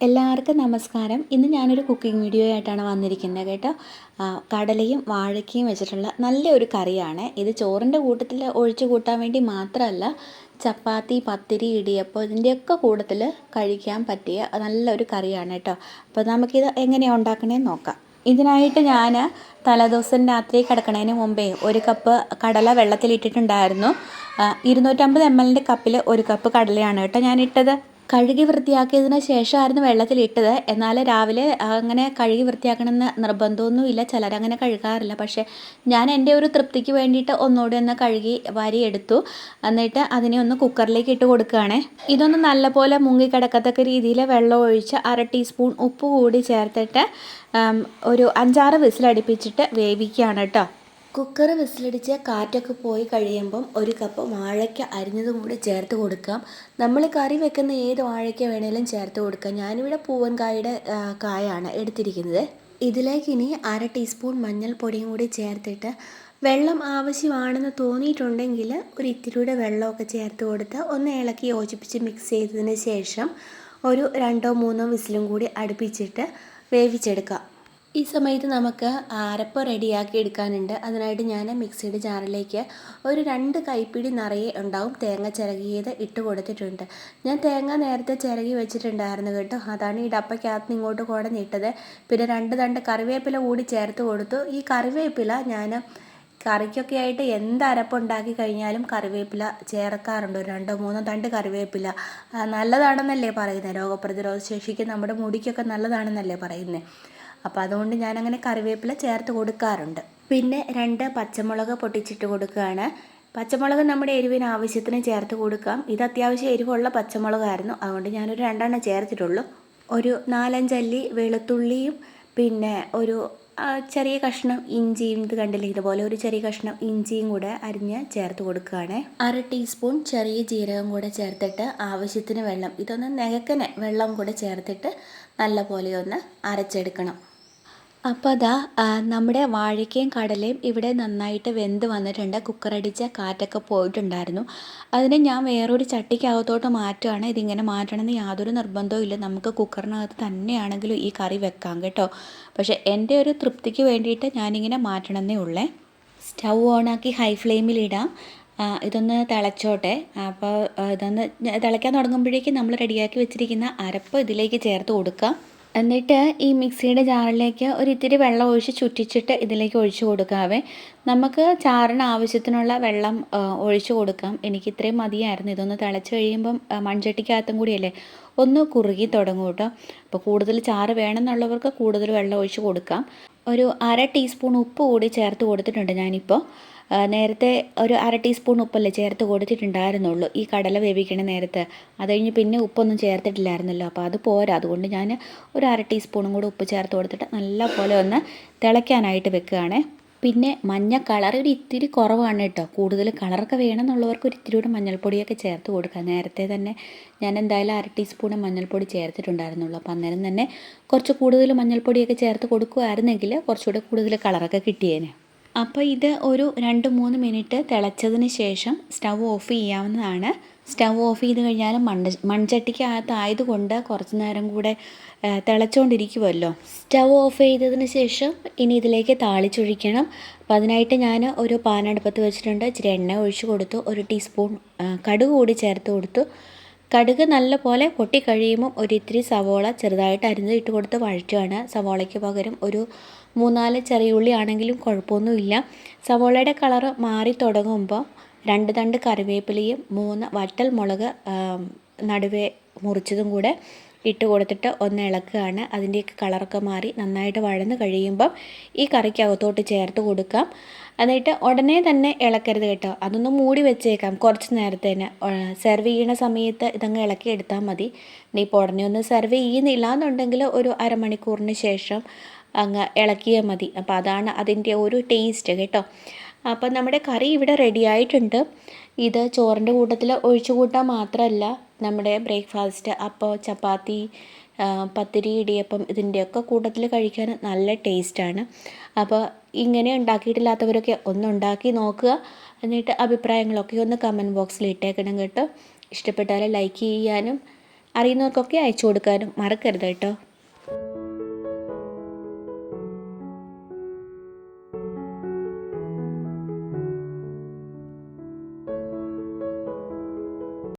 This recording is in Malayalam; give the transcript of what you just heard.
എല്ലാവർക്കും നമസ്കാരം. ഇന്ന് ഞാനൊരു കുക്കിംഗ് വീഡിയോ ആയിട്ടാണ് വന്നിരിക്കുന്നത് കേട്ടോ. കടലയും വാഴയ്ക്കയും വെച്ചിട്ടുള്ള നല്ലൊരു കറിയാണ് ഇത്. ചോറിൻ്റെ കൂട്ടത്തിൽ ഒഴിച്ച് കൂട്ടാൻ വേണ്ടി മാത്രമല്ല, ചപ്പാത്തി, പത്തിരി, ഇടിയപ്പം ഇതിൻ്റെയൊക്കെ കൂട്ടത്തിൽ കഴിക്കാൻ പറ്റിയ നല്ലൊരു കറിയാണ് കേട്ടോ. അപ്പോൾ നമുക്കിത് എങ്ങനെയാണ് ഉണ്ടാക്കണേന്ന് നോക്കാം. ഇതിനായിട്ട് ഞാൻ തലേദിവസം രാത്രി കിടക്കണതിന് മുമ്പേ ഒരു കപ്പ് കടല വെള്ളത്തിലിട്ടിട്ടുണ്ടായിരുന്നു. 250 ml കപ്പിൽ ഒരു കപ്പ് കടലയാണ് കേട്ടോ ഞാൻ ഇട്ടത്. കഴുകി വൃത്തിയാക്കിയതിന് ശേഷമായിരുന്നു വെള്ളത്തിലിട്ടത്. എന്നാൽ രാവിലെ അങ്ങനെ കഴുകി വൃത്തിയാക്കണമെന്ന് നിർബന്ധമൊന്നുമില്ല, ചിലരങ്ങനെ കഴുകാറില്ല. പക്ഷേ ഞാൻ എൻ്റെ ഒരു തൃപ്തിക്ക് വേണ്ടിയിട്ട് ഒന്നുകൂടി ഒന്ന് കഴുകി വാരിയെടുത്തു. എന്നിട്ട് അതിനെ ഒന്ന് കുക്കറിലേക്ക് ഇട്ട് കൊടുക്കുകയാണേ. ഇതൊന്ന് നല്ലപോലെ മുങ്ങിക്കിടക്കത്തക്ക രീതിയിൽ വെള്ളം ഒഴിച്ച് 1/2 ടീസ്പൂൺ ഉപ്പ് കൂടി ചേർത്തിട്ട് ഒരു 5-6 വിസിലടുപ്പിച്ചിട്ട് വേവിക്കുകയാണ് കേട്ടോ. കുക്കർ വിസിലടിച്ച് കാറ്റൊക്കെ പോയി കഴിയുമ്പം ഒരു കപ്പ് വാഴയ്ക്ക അരിഞ്ഞതും കൂടി ചേർത്ത് കൊടുക്കാം. നമ്മൾ കറി വെക്കുന്ന ഏത് വാഴയ്ക്ക വേണേലും ചേർത്ത് കൊടുക്കാം. ഞാനിവിടെ പൂവൻകായുടെ കായാണ് എടുത്തിരിക്കുന്നത്. ഇതിലേക്ക് ഇനി 1/2 ടീസ്പൂൺ മഞ്ഞൾപ്പൊടിയും കൂടി ചേർത്തിട്ട് വെള്ളം ആവശ്യമാണെന്ന് തോന്നിയിട്ടുണ്ടെങ്കിൽ ഒരു ഇത്തിരിയുടെ വെള്ളമൊക്കെ ചേർത്ത് കൊടുത്ത് ഒന്ന് ഇളക്കി യോജിപ്പിച്ച് മിക്സ് ചെയ്തതിന് ശേഷം ഒരു 2-3 വിസിലും കൂടി അടുപ്പിച്ചിട്ട് വേവിച്ചെടുക്കാം. ഈ സമയത്ത് നമുക്ക് അരപ്പ് റെഡിയാക്കി എടുക്കാനുണ്ട്. അതിനായിട്ട് ഞാൻ മിക്സിയുടെ ജാറിലേക്ക് ഒരു 2 കൈപ്പിടി നിറയെ ഉണ്ടാവും തേങ്ങ ചിരകിയത് ഇട്ട് കൊടുത്തിട്ടുണ്ട്. ഞാൻ തേങ്ങ നേരത്തെ ചിരകി വെച്ചിട്ടുണ്ടായിരുന്നു കേട്ടോ. അതാണ് ഈ ഡപ്പയ്ക്കകത്ത് ഇങ്ങോട്ട് കുടഞ്ഞിട്ടത്. പിന്നെ 2 തണ്ട് കറിവേപ്പില കൂടി ചേർത്ത് കൊടുത്തു. ഈ കറിവേപ്പില ഞാൻ കറിക്കൊക്കെ ആയിട്ട് എന്ത് അരപ്പുണ്ടാക്കി കഴിഞ്ഞാലും കറിവേപ്പില ചേർക്കാറുണ്ട്. 2-3 തണ്ട് കറിവേപ്പില നല്ലതാണെന്നല്ലേ പറയുന്നത്. രോഗപ്രതിരോധ ശേഷിക്ക് നമ്മുടെ മുടിക്കൊക്കെ നല്ലതാണെന്നല്ലേ പറയുന്നത്. അപ്പോൾ അതുകൊണ്ട് ഞാനങ്ങനെ കറിവേപ്പില ചേർത്ത് കൊടുക്കാറുണ്ട്. പിന്നെ 2 പച്ചമുളക് പൊട്ടിച്ചിട്ട് കൊടുക്കുകയാണ്. പച്ചമുളക് നമ്മുടെ എരിവിന് ആവശ്യത്തിന് ചേർത്ത് കൊടുക്കാം. ഇത് അത്യാവശ്യം എരിവുള്ള പച്ചമുളകായിരുന്നു, അതുകൊണ്ട് ഞാനൊരു 2 എണ്ണം ചേർത്തിട്ടുള്ളൂ. ഒരു 4-5 അല്ലി വെളുത്തുള്ളിയും പിന്നെ ഒരു ചെറിയ കഷ്ണം ഇഞ്ചിയും, ഇത് കണ്ടില്ലേ ഇതുപോലെ ഒരു ചെറിയ കഷ്ണം ഇഞ്ചിയും കൂടെ അരിഞ്ഞ് ചേർത്ത് കൊടുക്കുകയാണ്. 1/2 ടീസ്പൂൺ ചെറിയ ജീരകം കൂടെ ചേർത്തിട്ട് ആവശ്യത്തിന് വെള്ളം, ഇതൊന്ന് നികക്കനെ വെള്ളം കൂടെ ചേർത്തിട്ട് നല്ലപോലെ ഒന്ന് അരച്ചെടുക്കണം. അപ്പോൾ അതാ നമ്മുടെ വാഴയ്ക്കയും കടലയും ഇവിടെ നന്നായിട്ട് വെന്ത് വന്നിട്ടുണ്ട്. കുക്കറടിച്ച കാറ്റൊക്കെ പോയിട്ടുണ്ടായിരുന്നു. അതിനെ ഞാൻ വേറൊരു ചട്ടിക്കകത്തോട്ട് മാറ്റുകയാണ്. ഇതിങ്ങനെ മാറ്റണമെന്ന് യാതൊരു നിർബന്ധവും ഇല്ല. നമുക്ക് കുക്കറിനകത്ത് തന്നെയാണെങ്കിലും ഈ കറി വെക്കാം കേട്ടോ. പക്ഷേ എൻ്റെ ഒരു തൃപ്തിക്ക് വേണ്ടിയിട്ട് ഞാനിങ്ങനെ മാറ്റണമെന്നേ ഉള്ളേ. സ്റ്റൗ ഓണാക്കി ഹൈ ഫ്ലെയിമിലിടാം. ഇതൊന്ന് തിളച്ചോട്ടെ. അപ്പോൾ ഇതൊന്ന് തിളയ്ക്കാൻ തുടങ്ങുമ്പോഴേക്കും നമ്മൾ റെഡിയാക്കി വെച്ചിരിക്കുന്ന അരപ്പ് ഇതിലേക്ക് ചേർത്ത് കൊടുക്കാം. എന്നിട്ട് ഈ മിക്സിയുടെ ജാറിലേക്ക് ഒരു ഇത്തിരി വെള്ളം ഒഴിച്ച് ചുറ്റിച്ചിട്ട് ഇതിലേക്ക് ഒഴിച്ച് കൊടുക്കാവേ. നമുക്ക് ചാറിന് ആവശ്യത്തിനുള്ള വെള്ളം ഒഴിച്ച് കൊടുക്കാം. എനിക്ക് ഇത്രയും മതിയായിരുന്നു. ഇതൊന്ന് തിളച്ച് കഴിയുമ്പം മൺചട്ടിക്കകത്തും കൂടിയല്ലേ ഒന്ന് കുറുകി തുടങ്ങും കേട്ടോ. അപ്പോൾ കൂടുതൽ ചാറ് വേണമെന്നുള്ളവർക്ക് കൂടുതൽ വെള്ളം ഒഴിച്ച് കൊടുക്കാം. ഒരു 1/2 ടീസ്പൂൺ ഉപ്പ് കൂടി ചേർത്ത് കൊടുത്തിട്ടുണ്ട് ഞാനിപ്പോൾ. നേരത്തെ ഒരു 1/2 ടീസ്പൂൺ ഉപ്പല്ലേ ചേർത്ത് കൊടുത്തിട്ടുണ്ടായിരുന്നുള്ളൂ ഈ കടല വേവിക്കണ നേരത്ത്. അത് കഴിഞ്ഞ് പിന്നെ ഉപ്പൊന്നും ചേർത്തിട്ടില്ലായിരുന്നല്ലോ, അപ്പോൾ അത് പോരാ. അതുകൊണ്ട് ഞാൻ ഒരു 1/2 ടീസ്പൂണും കൂടി ഉപ്പ് ചേർത്ത് കൊടുത്തിട്ട് നല്ലപോലെ ഒന്ന് തിളയ്ക്കാനായിട്ട് വെക്കുകയാണ്. പിന്നെ മഞ്ഞ കളർ ഒരു ഇത്തിരി കുറവാണ് കേട്ടോ. കൂടുതൽ കളറൊക്കെ വേണമെന്നുള്ളവർക്ക് ഒരു ഇത്തിരി കൂടെ മഞ്ഞൾപ്പൊടിയൊക്കെ ചേർത്ത് കൊടുക്കുക. നേരത്തെ തന്നെ ഞാൻ എന്തായാലും 1/2 ടീസ്പൂൺ മഞ്ഞൾപ്പൊടി ചേർത്തിട്ടുണ്ടായിരുന്നുള്ളൂ. അപ്പോൾ അന്നേരം തന്നെ കുറച്ച് കൂടുതൽ മഞ്ഞൾപ്പൊടിയൊക്കെ ചേർത്ത് കൊടുക്കുകയായിരുന്നെങ്കിൽ കുറച്ചുകൂടെ കൂടുതൽ കളറൊക്കെ കിട്ടിയേനെ. അപ്പോൾ ഇത് ഒരു 2-3 മിനിറ്റ് തിളച്ചതിന് ശേഷം സ്റ്റൗ ഓഫ് ചെയ്യാവുന്നതാണ്. സ്റ്റൗ ഓഫ് ചെയ്ത് കഴിഞ്ഞാൽ മൺചട്ടിക്കകത്തായതുകൊണ്ട് കുറച്ച് നേരം കൂടെ തിളച്ചുകൊണ്ടിരിക്കുമല്ലോ. സ്റ്റൗ ഓഫ് ചെയ്തതിന് ശേഷം ഇനി ഇതിലേക്ക് താളിച്ചൊഴിക്കണം. അപ്പോൾ അതിനായിട്ട് ഞാൻ ഒരു പാൻ അടുപ്പത്ത് വെച്ചിട്ടുണ്ട്. ഇച്ചിരി എണ്ണ ഒഴിച്ച് കൊടുത്തു. 1 ടീസ്പൂൺ കടുക് കൂടി ചേർത്ത് കൊടുത്തു. കടുക് നല്ലപോലെ പൊട്ടിക്കഴിയുമ്പം ഒരിത്തിരി സവോള ചെറുതായിട്ട് അരിഞ്ഞ് ഇട്ട് കൊടുത്ത് വഴറ്റുകയാണ്. സവോളയ്ക്ക് പകരം ഒരു 3-4 ചെറിയ ഉള്ളി ആണെങ്കിലും കുഴപ്പമൊന്നുമില്ല. സവോളയുടെ കളറ് മാറി തുടങ്ങുമ്പോൾ 2 തണ്ട് കറിവേപ്പിലയും 3 വറ്റൽ മുളക് നടുവേ മുറിച്ചതും കൂടെ ഇട്ട് കൊടുത്തിട്ട് ഒന്ന് ഇളക്കുകയാണ്. അതിൻ്റെയൊക്കെ കളറൊക്കെ മാറി നന്നായിട്ട് വഴന്ന് കഴിയുമ്പം ഈ കറിക്കകത്തോട്ട് ചേർത്ത് കൊടുക്കാം. എന്നിട്ട് ഉടനെ തന്നെ ഇളക്കരുത് കേട്ടോ. അതൊന്ന് മൂടി വെച്ചേക്കാം കുറച്ച് നേരത്തേന്. സെർവ് ചെയ്യണ സമയത്ത് ഇതങ്ങ് ഇളക്കി എടുത്താൽ മതി. ഇനിയിപ്പോൾ ഉടനെ ഒന്ന് സെർവ് ചെയ്യുന്നില്ല എന്നുണ്ടെങ്കിൽ ഒരു അരമണിക്കൂറിന് ശേഷം അങ്ങ് ഇളക്കിയാൽ മതി. അപ്പോൾ അതാണ് അതിൻ്റെ ഒരു ടേസ്റ്റ് കേട്ടോ. അപ്പോൾ നമ്മുടെ കറി ഇവിടെ റെഡി ആയിട്ടുണ്ട്. ഇത് ചോറിൻ്റെ കൂട്ടത്തിൽ ഒഴിച്ചു കൂട്ടാൻ മാത്രമല്ല, നമ്മുടെ ബ്രേക്ക്ഫാസ്റ്റ്, അപ്പോൾ ചപ്പാത്തി, പത്തിരി, ഇടിയപ്പം ഇതിൻ്റെയൊക്കെ കൂട്ടത്തിൽ കഴിക്കാൻ നല്ല ടേസ്റ്റാണ്. അപ്പോൾ ഇങ്ങനെ ഉണ്ടാക്കിയിട്ടില്ലാത്തവരൊക്കെ ഒന്ന് ഉണ്ടാക്കി നോക്കുക. എന്നിട്ട് അഭിപ്രായങ്ങളൊക്കെ ഒന്ന് കമൻറ്റ് ബോക്സിൽ ഇട്ടേക്കണം കേട്ടോ. ഇഷ്ടപ്പെട്ടാൽ ലൈക്ക് ചെയ്യാനും അറിയുന്നവർക്കൊക്കെ അയച്ചു കൊടുക്കാനും മറക്കരുത് കേട്ടോ.